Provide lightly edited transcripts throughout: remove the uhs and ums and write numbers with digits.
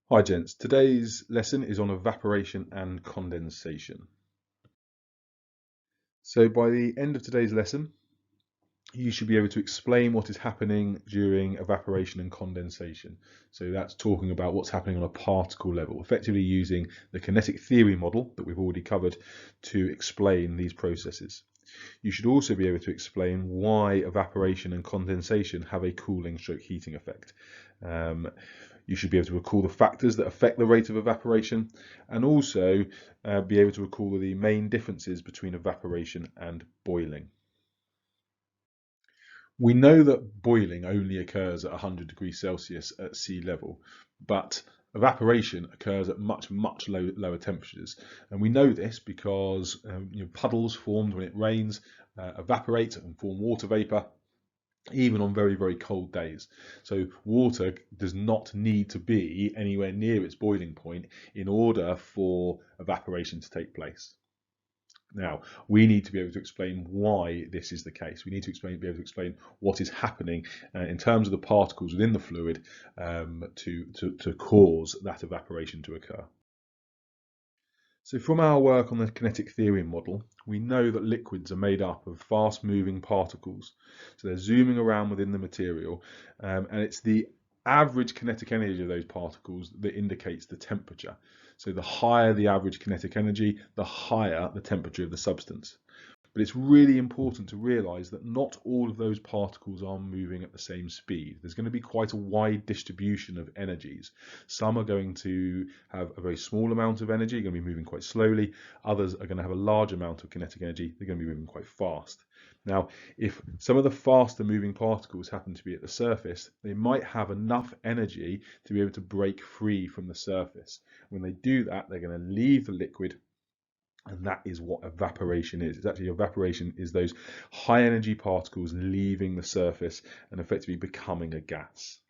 Hi gents, today's lesson is on evaporation and condensation. So by the end of today's lesson, you should be able to explain what is happening during evaporation and condensation. So that's talking about what's happening on a particle level, effectively using the kinetic theory model that we've already covered to explain these processes. You should also be able to explain why evaporation and condensation have a cooling/heating effect. You should be able to recall the factors that affect the rate of evaporation, and also be able to recall the main differences between evaporation and boiling. We know that boiling only occurs at 100 degrees Celsius at sea level, but evaporation occurs at much lower temperatures. And we know this because puddles formed when it rains evaporate and form water vapor, even on very cold days. So water does not need to be anywhere near its boiling point in order for evaporation to take place. Now, we need to be able to explain why this is the case. We need to be able to explain what is happening in terms of the particles within the fluid to cause that evaporation to occur. So from our work on the kinetic theory model, we know that liquids are made up of fast-moving particles. So they're zooming around within the material, and it's the average kinetic energy of those particles that indicates the temperature. So the higher the average kinetic energy, the higher the temperature of the substance. But it's really important to realize that not all of those particles are moving at the same speed. There's going to be quite a wide distribution of energies. Some are going to have a very small amount of energy, going to be moving quite slowly. Others are going to have a large amount of kinetic energy. They're going to be moving quite fast. Now, if some of the faster moving particles happen to be at the surface, they might have enough energy to be able to break free from the surface. When they do that, they're going to leave the liquid, and that is what evaporation is. It's actually evaporation is those high energy particles leaving the surface and effectively becoming a gas.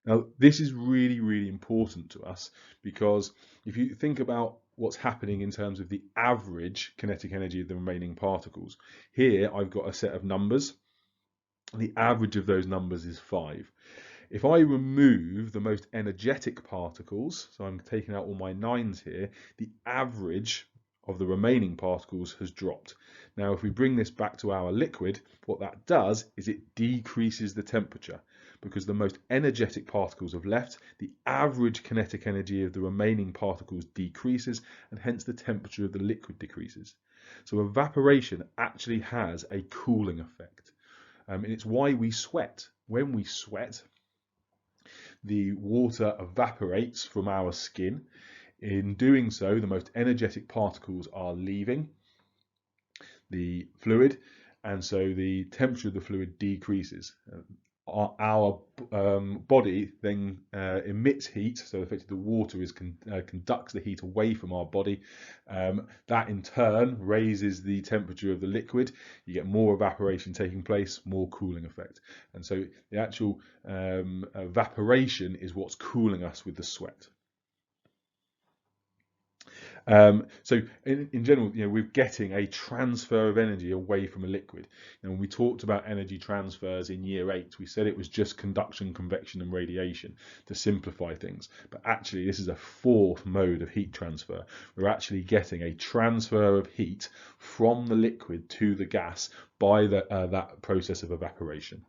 Now, this is really important to us because if you think about what's happening in terms of the average kinetic energy of the remaining particles, here I've got a set of numbers. The average of those numbers is 5. If I remove the most energetic particles, so I'm taking out all my 9s here, the average of the remaining particles has dropped. Now, if we bring this back to our liquid, what that does is it decreases the temperature. Because the most energetic particles have left, the average kinetic energy of the remaining particles decreases, and hence the temperature of the liquid decreases. So evaporation actually has a cooling effect. And it's why we sweat. When we sweat, the water evaporates from our skin. In doing so, the most energetic particles are leaving the fluid, and so the temperature of the fluid decreases. Our body then emits heat, so effectively the water conducts the heat away from our body. That in turn raises the temperature of the liquid. You get more evaporation taking place, more cooling effect. And so the actual evaporation is what's cooling us with the sweat. So in general, we're getting a transfer of energy away from a liquid. And when we talked about energy transfers in year 8, we said it was just conduction, convection, and radiation to simplify things. But actually, this is a 4th mode of heat transfer. We're actually getting a transfer of heat from the liquid to the gas by that process of evaporation.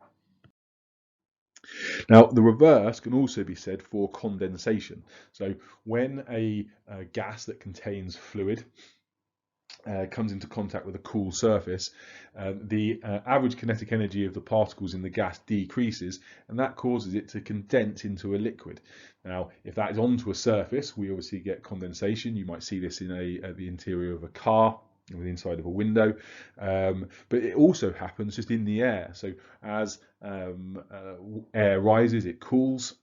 Now, the reverse can also be said for condensation. So when a gas that contains fluid comes into contact with a cool surface, the average kinetic energy of the particles in the gas decreases, and that causes it to condense into a liquid. Now, if that is onto a surface, we obviously get condensation. You might see this in the interior of a car, with the inside of a window, but it also happens just in the air. So as air rises, it cools,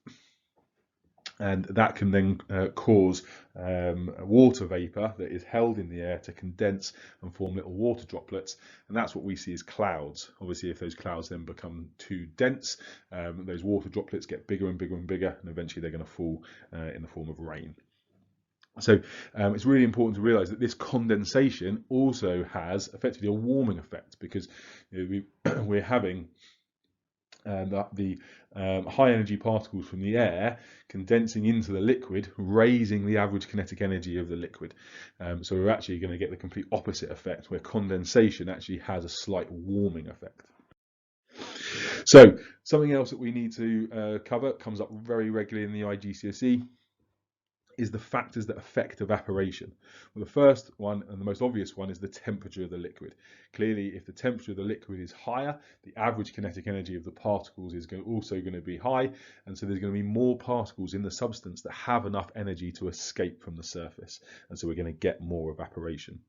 and that can then cause water vapor that is held in the air to condense and form little water droplets, and that's what we see as clouds. Obviously, if those clouds then become too dense, those water droplets get bigger and bigger, and eventually they're going to fall in the form of rain. So it's really important to realize that this condensation also has effectively a warming effect, because we're having and the high energy particles from the air condensing into the liquid, raising the average kinetic energy of the liquid. So we're actually going to get the complete opposite effect, where condensation actually has a slight warming effect. So something else that we need to cover, comes up very regularly in the IGCSE, is the factors that affect evaporation. Well, the first one and the most obvious one is the temperature of the liquid. Clearly, if the temperature of the liquid is higher, the average kinetic energy of the particles is also going to be high, and so there's going to be more particles in the substance that have enough energy to escape from the surface, and so we're going to get more evaporation.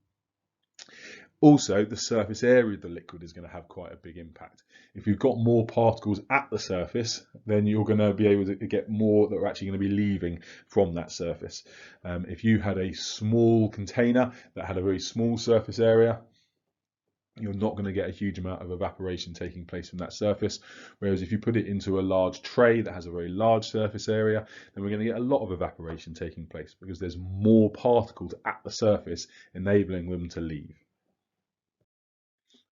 Also, the surface area of the liquid is going to have quite a big impact. If you've got more particles at the surface, then you're going to be able to get more that are actually going to be leaving from that surface. If you had a small container that had a very small surface area, you're not going to get a huge amount of evaporation taking place from that surface. Whereas if you put it into a large tray that has a very large surface area, then we're going to get a lot of evaporation taking place because there's more particles at the surface, enabling them to leave.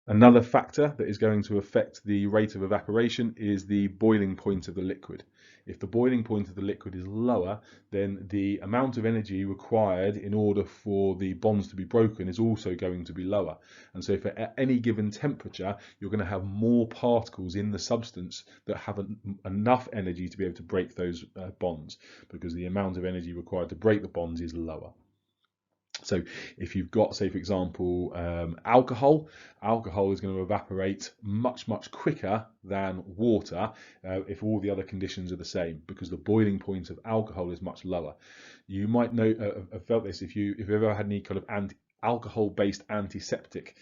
Another factor that is going to affect the rate of evaporation is the boiling point of the liquid. If the boiling point of the liquid is lower, then the amount of energy required in order for the bonds to be broken is also going to be lower. And so for at any given temperature, you're going to have more particles in the substance that have enough energy to be able to break those bonds, because the amount of energy required to break the bonds is lower. So if you've got, say, for example, alcohol is going to evaporate much quicker than water if all the other conditions are the same, because the boiling point of alcohol is much lower. You might know, have felt this if you've ever had any kind of alcohol-based antiseptic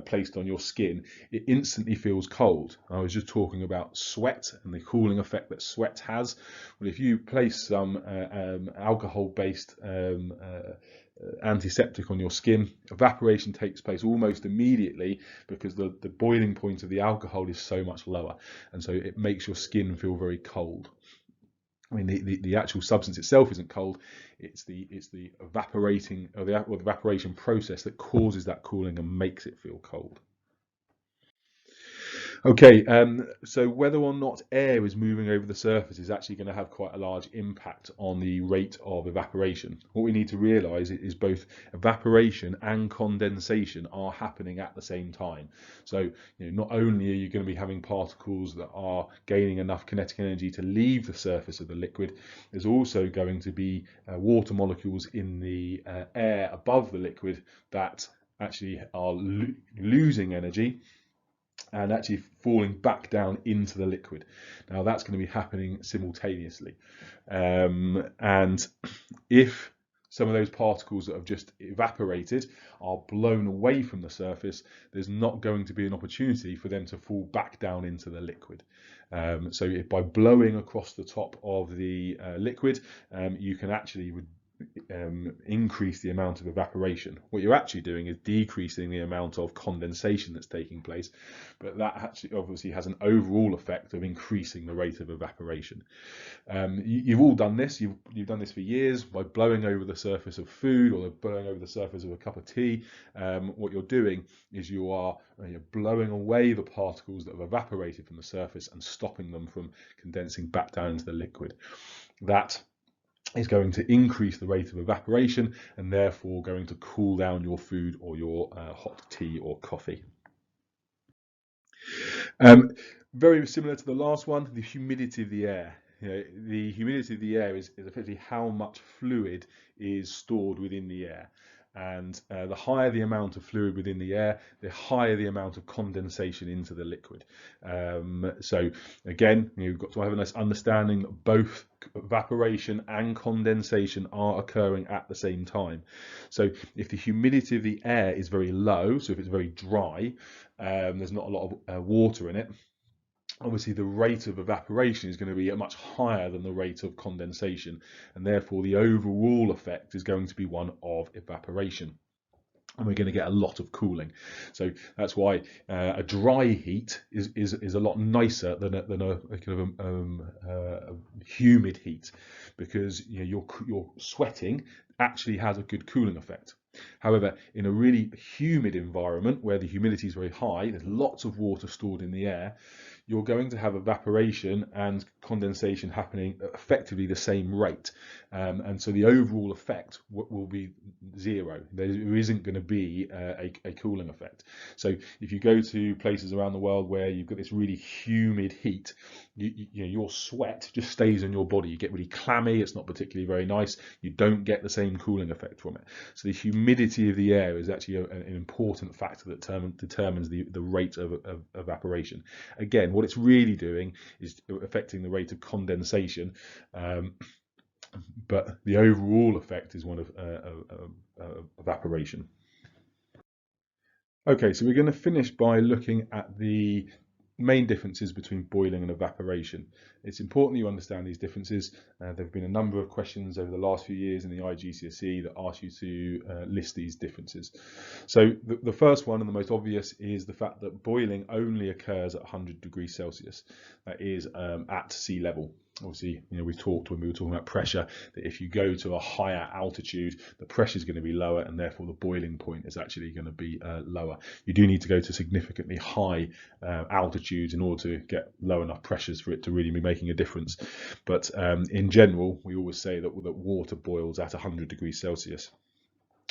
placed on your skin. It instantly feels cold. I was just talking about sweat and the cooling effect that sweat has. Well, if you place some alcohol-based antiseptic on your skin, evaporation takes place almost immediately, because the boiling point of the alcohol is so much lower, and so it makes your skin feel very cold. I mean, the actual substance itself isn't cold. It's the evaporating, or the evaporation process that causes that cooling and makes it feel cold. Okay, so whether or not air is moving over the surface is actually going to have quite a large impact on the rate of evaporation. What we need to realise is both evaporation and condensation are happening at the same time. So, not only are you going to be having particles that are gaining enough kinetic energy to leave the surface of the liquid, there's also going to be water molecules in the air above the liquid that actually are losing energy and actually falling back down into the liquid. Now that's going to be happening simultaneously. And if some of those particles that have just evaporated are blown away from the surface, there's not going to be an opportunity for them to fall back down into the liquid. So if by blowing across the top of the liquid, you can actually increase the amount of evaporation. What you're actually doing is decreasing the amount of condensation that's taking place, but that actually obviously has an overall effect of increasing the rate of evaporation. You've all done this. You've done this for years by blowing over the surface of food or blowing over the surface of a cup of tea. What you're doing is you're blowing away the particles that have evaporated from the surface and stopping them from condensing back down into the liquid. That is going to increase the rate of evaporation and therefore going to cool down your food or your hot tea or coffee. Very similar to the last one, the humidity of the air. The humidity of the air is effectively how much fluid is stored within the air. And the higher the amount of fluid within the air, the higher the amount of condensation into the liquid. So again, you've got to have a nice understanding that both evaporation and condensation are occurring at the same time. So if the humidity of the air is very low, so if it's very dry, there's not a lot of water in it, obviously the rate of evaporation is going to be much higher than the rate of condensation, and therefore the overall effect is going to be one of evaporation, and we're going to get a lot of cooling. So that's why a dry heat is a lot nicer than a kind of a humid heat, because your sweating actually has a good cooling effect. However, in a really humid environment where the humidity is very high, there's lots of water stored in the air, you're going to have evaporation and condensation happening at effectively the same rate. And so the overall effect will be zero. There isn't going to be a cooling effect. So if you go to places around the world where you've got this really humid heat, your sweat just stays in your body. You get really clammy. It's not particularly very nice. You don't get the same cooling effect from it. So the humidity of the air is actually an important factor that determines the rate of evaporation. Again, what it's really doing is affecting the rate of condensation, but the overall effect is one of evaporation. Okay, so we're going to finish by looking at the main differences between boiling and evaporation. It's important that you understand these differences. There have been a number of questions over the last few years in the IGCSE that ask you to list these differences. So the first one and the most obvious is the fact that boiling only occurs at 100 degrees Celsius. That is at sea level. Obviously, we talked when we were talking about pressure that if you go to a higher altitude, the pressure is going to be lower, and therefore the boiling point is actually going to be lower. You do need to go to significantly high altitudes in order to get low enough pressures for it to really be making a difference. But in general, we always say that water boils at 100 degrees Celsius.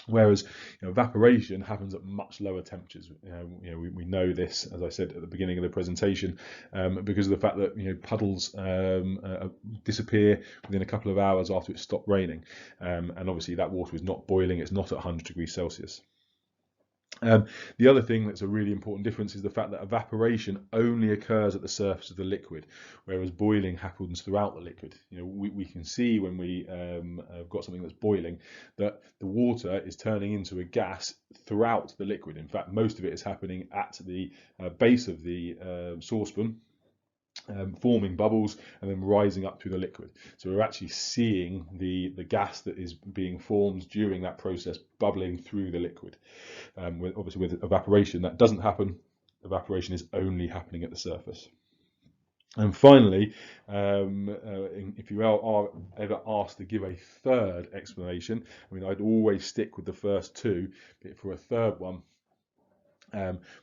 Whereas evaporation happens at much lower temperatures. We know this, as I said at the beginning of the presentation, because of the fact that puddles disappear within a couple of hours after it's stopped raining, and obviously that water is not boiling; it's not at 100 degrees Celsius. The other thing that's a really important difference is the fact that evaporation only occurs at the surface of the liquid, whereas boiling happens throughout the liquid. We can see when we have got something that's boiling that the water is turning into a gas throughout the liquid. In fact, most of it is happening at the base of the saucepan, forming bubbles and then rising up through the liquid. So we're actually seeing the gas that is being formed during that process bubbling through the liquid. Obviously with evaporation that doesn't happen. Evaporation is only happening at the surface. And finally, if you are ever asked to give a third explanation, I'd always stick with the first two, but for a third one,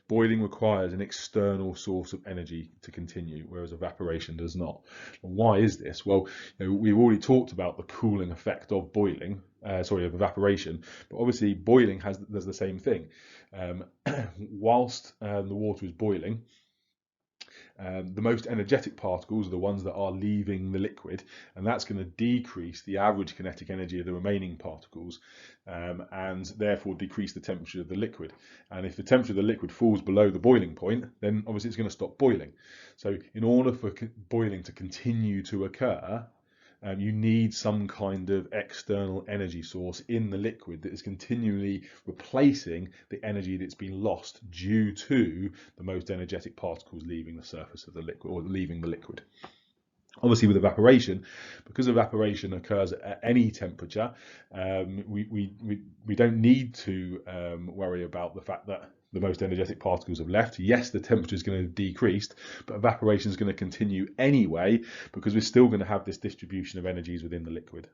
boiling requires an external source of energy to continue, whereas evaporation does not. Why is this? Well, we've already talked about the cooling effect of of evaporation, but obviously boiling does the same thing. Whilst the water is boiling, the most energetic particles are the ones that are leaving the liquid, and that's going to decrease the average kinetic energy of the remaining particles, and therefore decrease the temperature of the liquid. And if the temperature of the liquid falls below the boiling point, then obviously it's going to stop boiling. So in order for boiling to continue to occur, you need some kind of external energy source in the liquid that is continually replacing the energy that's been lost due to the most energetic particles leaving the surface of the liquid or leaving the liquid. Obviously with evaporation, because evaporation occurs at any temperature, we don't need to worry about the fact that the most energetic particles have left. Yes, the temperature is going to decrease, but evaporation is going to continue anyway because we're still going to have this distribution of energies within the liquid.